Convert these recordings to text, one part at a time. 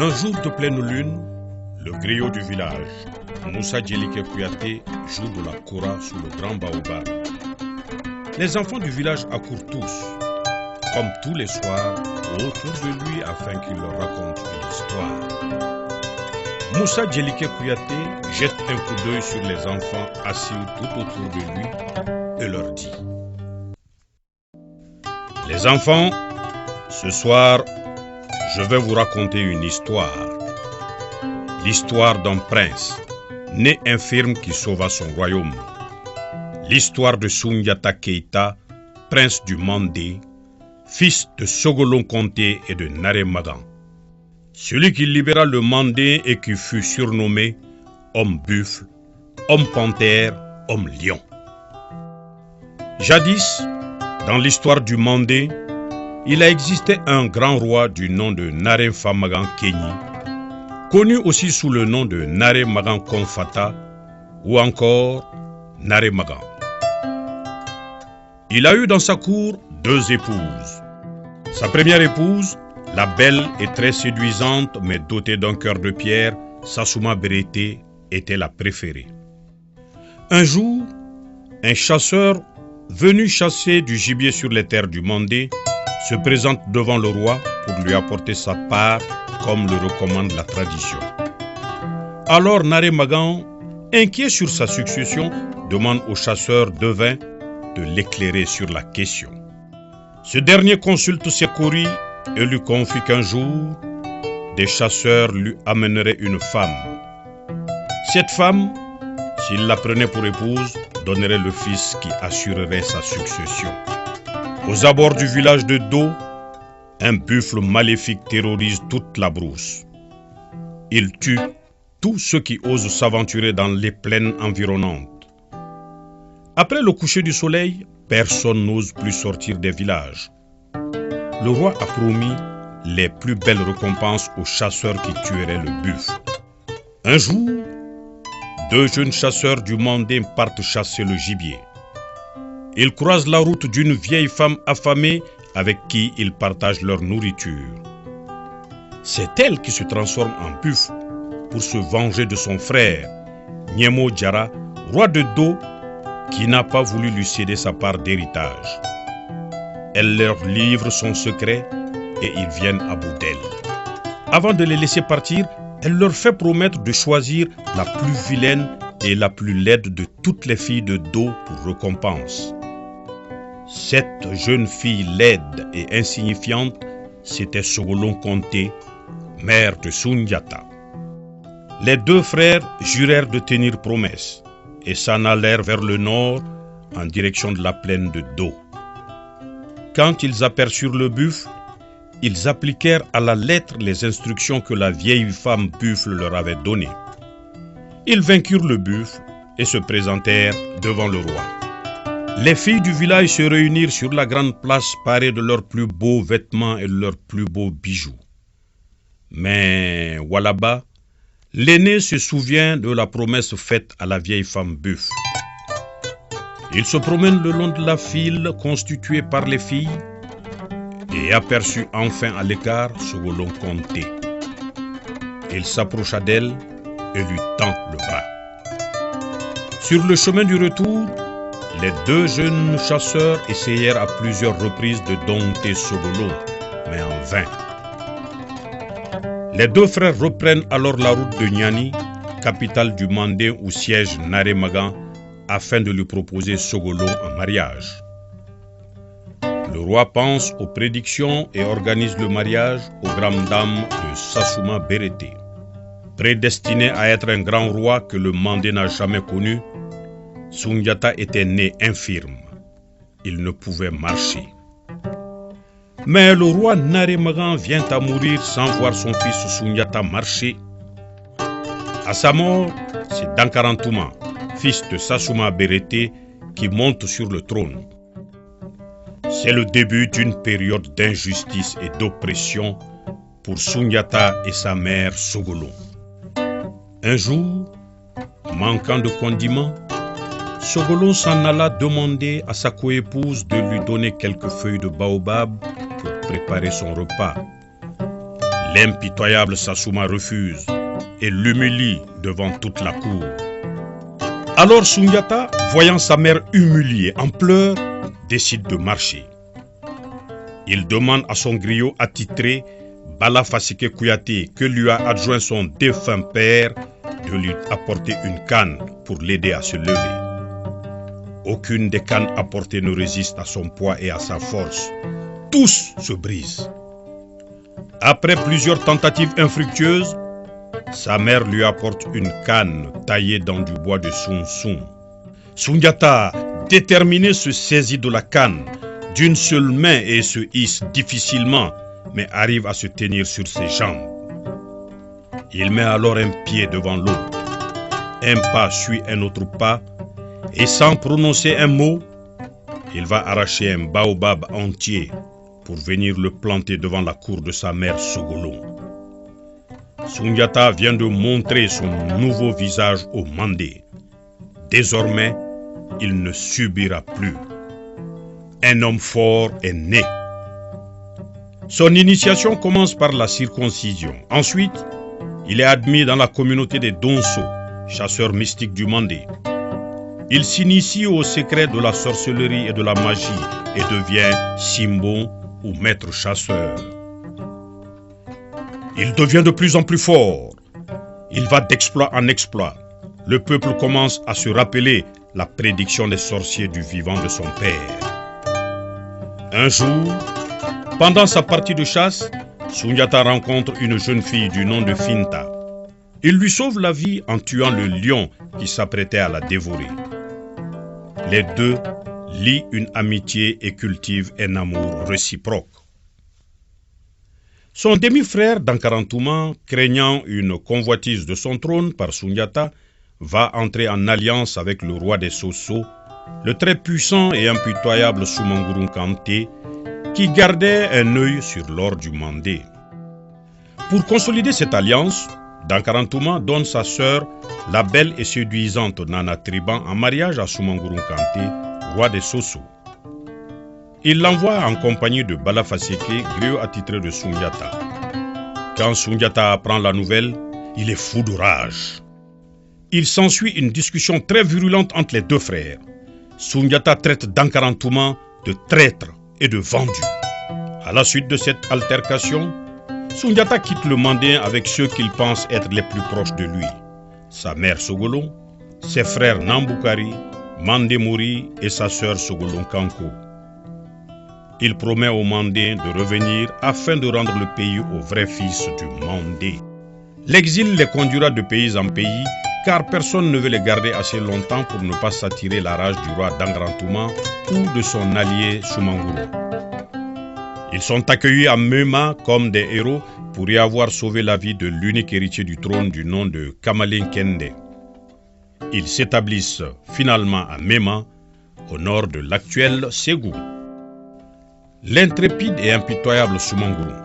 Un jour de pleine lune, le griot du village, Moussa Djelike Kouyaté, joue de la kora sous le grand baobab. Les enfants du village accourent tous, comme tous les soirs, autour de lui afin qu'il leur raconte une histoire. Moussa Djelike Kouyaté jette un coup d'œil sur les enfants assis tout autour de lui et leur dit: Les enfants, ce soir, je vais vous raconter une histoire. L'histoire d'un prince, né infirme qui sauva son royaume. L'histoire de Soundiata Keita, prince du Mandé, fils de Sogolon Conté et de Naré Magan. Celui qui libéra le Mandé et qui fut surnommé homme buffle, homme panthère, homme lion. Jadis, dans l'histoire du Mandé, il a existé un grand roi du nom de Naré Famagan Kenyi, connu aussi sous le nom de Naré Magan Konfata ou encore Naré Magan. Il a eu dans sa cour 2 épouses. Sa première épouse, la belle et très séduisante mais dotée d'un cœur de pierre, Sassouma Bérété, était la préférée. Un jour, un chasseur venu chasser du gibier sur les terres du Mandé se présente devant le roi pour lui apporter sa part comme le recommande la tradition. Alors Naré Magan, inquiet sur sa succession, demande au chasseur devin de l'éclairer sur la question. Ce dernier consulte ses courriers et lui confie qu'un jour, des chasseurs lui amèneraient une femme. Cette femme, s'il la prenait pour épouse, donnerait le fils qui assurerait sa succession. Aux abords du village de Do, un buffle maléfique terrorise toute la brousse. Il tue tous ceux qui osent s'aventurer dans les plaines environnantes. Après le coucher du soleil, personne n'ose plus sortir des villages. Le roi a promis les plus belles récompenses aux chasseurs qui tueraient le buffle. Un jour, 2 jeunes chasseurs du Mandé partent chasser le gibier. Ils croisent la route d'une vieille femme affamée avec qui ils partagent leur nourriture. C'est elle qui se transforme en buffle pour se venger de son frère, Niemo Djara, roi de Do, qui n'a pas voulu lui céder sa part d'héritage. Elle leur livre son secret et ils viennent à bout d'elle. Avant de les laisser partir, elle leur fait promettre de choisir la plus vilaine et la plus laide de toutes les filles de Do pour récompense. Cette jeune fille laide et insignifiante, c'était Sogolon Conté, mère de Soundiata. Les 2 frères jurèrent de tenir promesse et s'en allèrent vers le nord en direction de la plaine de Do. Quand ils aperçurent le buffle, ils appliquèrent à la lettre les instructions que la vieille femme buffle leur avait données. Ils vainquirent le buffle et se présentèrent devant le roi. Les filles du village se réunirent sur la grande place parées de leurs plus beaux vêtements et de leurs plus beaux bijoux. Mais Walaba, l'aîné se souvient de la promesse faite à la vieille femme buffle. Il se promène le long de la file constituée par les filles et aperçut enfin à l'écart Sogolon Conté. Il s'approcha d'elle et lui tend le bras. Sur le chemin du retour, les 2 jeunes chasseurs essayèrent à plusieurs reprises de dompter Sogolon, mais en vain. Les 2 frères reprennent alors la route de Niani, capitale du Mandé où siège Naré Magan, afin de lui proposer Sogolon en mariage. Le roi pense aux prédictions et organise le mariage aux grandes dames de Sassouma Bérété. Prédestiné à être un grand roi que le Mandé n'a jamais connu, Soundiata était né infirme. Il ne pouvait marcher. Mais le roi Naré Magan vient à mourir sans voir son fils Soundiata marcher. À sa mort, c'est Dankarantouma, fils de Sassouma Bérété, qui monte sur le trône. C'est le début d'une période d'injustice et d'oppression pour Soundiata et sa mère Sogolon. Un jour, manquant de condiments, Sogolon s'en alla demander à sa coépouse de lui donner quelques feuilles de baobab pour préparer son repas. L'impitoyable Sassouma refuse et l'humilie devant toute la cour. Alors Soundiata, voyant sa mère humiliée en pleurs, décide de marcher. Il demande à son griot attitré, Bala Fasike Kouyaté, que lui a adjoint son défunt père, de lui apporter une canne pour l'aider à se lever. Aucune des cannes apportées ne résiste à son poids et à sa force. Tous se brisent. Après plusieurs tentatives infructueuses, sa mère lui apporte une canne taillée dans du bois de Soun-Soun. Soundiata, déterminé, se saisit de la canne d'une seule main et se hisse difficilement, mais arrive à se tenir sur ses jambes. Il met alors un pied devant l'autre. Un pas suit un autre pas, et sans prononcer un mot, il va arracher un baobab entier pour venir le planter devant la cour de sa mère Sogolon. Soundiata vient de montrer son nouveau visage au Mandé. Désormais, il ne subira plus. Un homme fort est né. Son initiation commence par la circoncision. Ensuite, il est admis dans la communauté des Donso, chasseurs mystiques du Mandé. Il s'initie au secret de la sorcellerie et de la magie et devient Simbo ou maître chasseur. Il devient de plus en plus fort. Il va d'exploit en exploit. Le peuple commence à se rappeler la prédiction des sorciers du vivant de son père. Un jour, pendant sa partie de chasse, Soundiata rencontre une jeune fille du nom de Finta. Il lui sauve la vie en tuant le lion qui s'apprêtait à la dévorer. Les deux lient une amitié et cultivent un amour réciproque. Son demi-frère Dankarantouma, craignant une convoitise de son trône par Soundiata, va entrer en alliance avec le roi des Soso, le très puissant et impitoyable Soumangouroun Kanté, qui gardait un œil sur l'or du Mandé. Pour consolider cette alliance, Dankarantouma donne sa sœur, la belle et séduisante Nana Triban, en mariage à Soumangouroun Kanté, roi des Soso. Il l'envoie en compagnie de Bala Faseke, griot attitré de Soundiata. Quand Soundiata apprend la nouvelle, il est fou de rage. Il s'ensuit une discussion très virulente entre les deux frères. Soundiata traite Dankarantouma de traître et de vendu. À la suite de cette altercation, Soundiata quitte le Mandé avec ceux qu'il pense être les plus proches de lui. Sa mère Sogolon, ses frères Namboukari, Mandé Mouri et sa sœur Sogolon Kanko. Il promet au Mandé de revenir afin de rendre le pays au vrai fils du Mandé. L'exil les conduira de pays en pays, car personne ne veut les garder assez longtemps pour ne pas s'attirer la rage du roi Dankarantouma ou de son allié Soumangouroun. Ils sont accueillis à Mema comme des héros pour y avoir sauvé la vie de l'unique héritier du trône du nom de Kamalin Kende. Ils s'établissent finalement à Mema, au nord de l'actuel Ségou. L'intrépide et impitoyable Soumangouroun.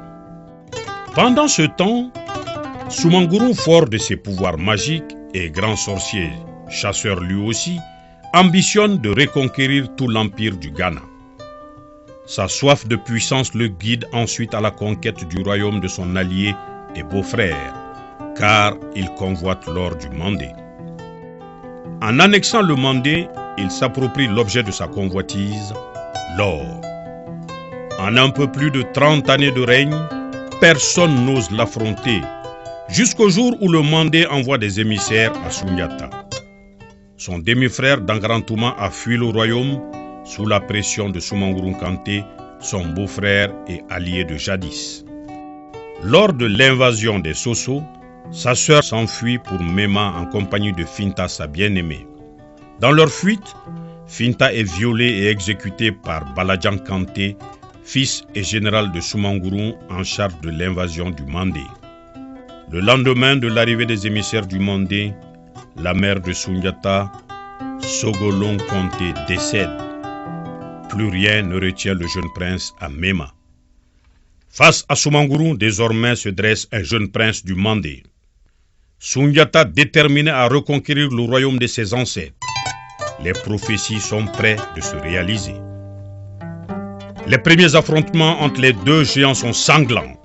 Pendant ce temps, Soumangouroun, fort de ses pouvoirs magiques et grand sorcier, chasseur lui aussi, ambitionne de reconquérir tout l'empire du Ghana. Sa soif de puissance le guide ensuite à la conquête du royaume de son allié et beau-frère, car il convoite l'or du Mandé. En annexant le Mandé, il s'approprie l'objet de sa convoitise, l'or. En un peu plus de 30 années de règne, personne n'ose l'affronter, jusqu'au jour où le Mandé envoie des émissaires à Soundiata. Son demi-frère Dankarantouma a fui le royaume sous la pression de Soumangouroun Kanté, son beau-frère et allié de jadis. Lors de l'invasion des Soso, sa sœur s'enfuit pour Mema en compagnie de Finta, sa bien-aimée. Dans leur fuite, Finta est violée et exécutée par Baladjan Kanté, fils et général de Soumangouroun en charge de l'invasion du Mandé. Le lendemain de l'arrivée des émissaires du Mandé, la mère de Soundiata, Sogolon Kanté, décède. Plus rien ne retient le jeune prince à Mema. Face à Soumangouroun, désormais se dresse un jeune prince du Mandé. Soundiata déterminé à reconquérir le royaume de ses ancêtres. Les prophéties sont prêtes de se réaliser. Les premiers affrontements entre les deux géants sont sanglants.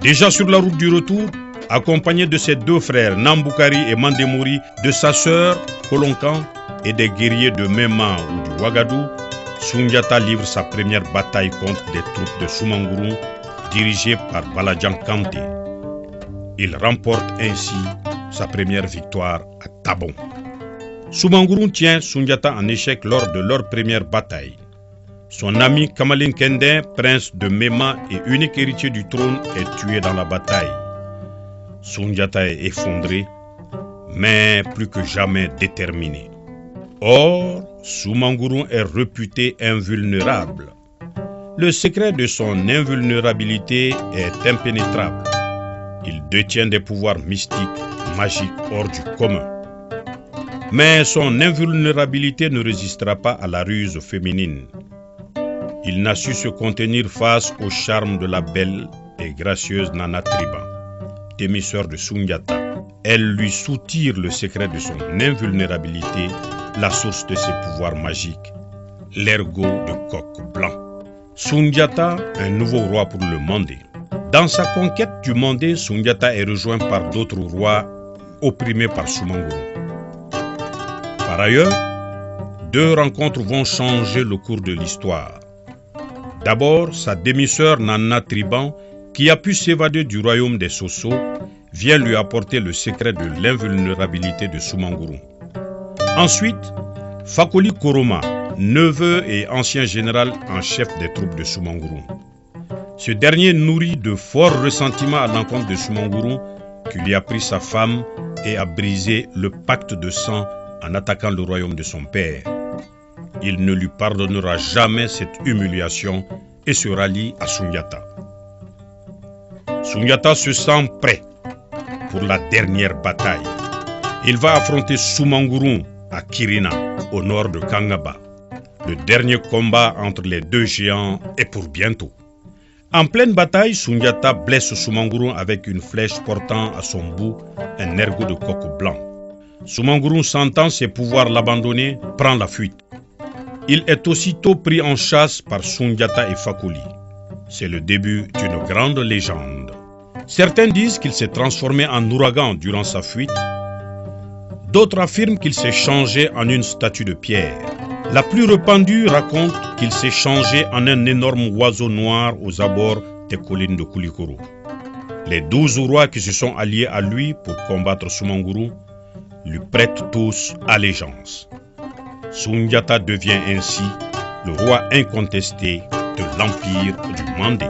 Déjà sur la route du retour, accompagné de ses deux frères Namboukari et Mandemori, de sa sœur Kolonkan et des guerriers de Mema ou du Ouagadou, Soundiata livre sa première bataille contre des troupes de Soumangouroum dirigées par Baladjan Kanté. Il remporte ainsi sa première victoire à Tabon. Soumangouroum tient Soundiata en échec lors de leur première bataille. Son ami Kamalin Kendin, prince de Mema et unique héritier du trône, est tué dans la bataille. Soundiata est effondré, mais plus que jamais déterminé. Or, Soumangouroum est réputé invulnérable. Le secret de son invulnérabilité est impénétrable. Il détient des pouvoirs mystiques, magiques, hors du commun. Mais son invulnérabilité ne résistera pas à la ruse féminine. Il n'a su se contenir face au charme de la belle et gracieuse Nana Triban, demi-sœur de Soundiata. Elle lui soutire le secret de son invulnérabilité, la source de ses pouvoirs magiques, l'ergot de coq blanc. Soundiata, un nouveau roi pour le Mandé. Dans sa conquête du Mandé, Soundiata est rejoint par d'autres rois opprimés par Soumangouroum. Par ailleurs, deux rencontres vont changer le cours de l'histoire. D'abord, sa demi-sœur Nana Triban, qui a pu s'évader du royaume des Sosso, vient lui apporter le secret de l'invulnérabilité de Soumangouroum. Ensuite, Fakoli Koroma, neveu et ancien général en chef des troupes de Soumangouroum. Ce dernier nourrit de forts ressentiments à l'encontre de Soumangouroum, qui lui a pris sa femme et a brisé le pacte de sang en attaquant le royaume de son père. Il ne lui pardonnera jamais cette humiliation et se rallie à Soundiata. Soundiata se sent prêt pour la dernière bataille. Il va affronter Soumangouroum à Kirina, au nord de Kangaba. Le dernier combat entre les deux géants est pour bientôt. En pleine bataille, Soundiata blesse Soumangouroum avec une flèche portant à son bout un ergot de coq blanc. Soumangouroum, sentant ses pouvoirs l'abandonner, prend la fuite. Il est aussitôt pris en chasse par Soundiata et Fakoli. C'est le début d'une grande légende. Certains disent qu'il s'est transformé en ouragan durant sa fuite. D'autres affirment qu'il s'est changé en une statue de pierre. La plus répandue raconte qu'il s'est changé en un énorme oiseau noir aux abords des collines de Koulikoro. Les 12 rois qui se sont alliés à lui pour combattre Soumangouroum lui prêtent tous allégeance. Soundiata devient ainsi le roi incontesté de l'empire du Mandé.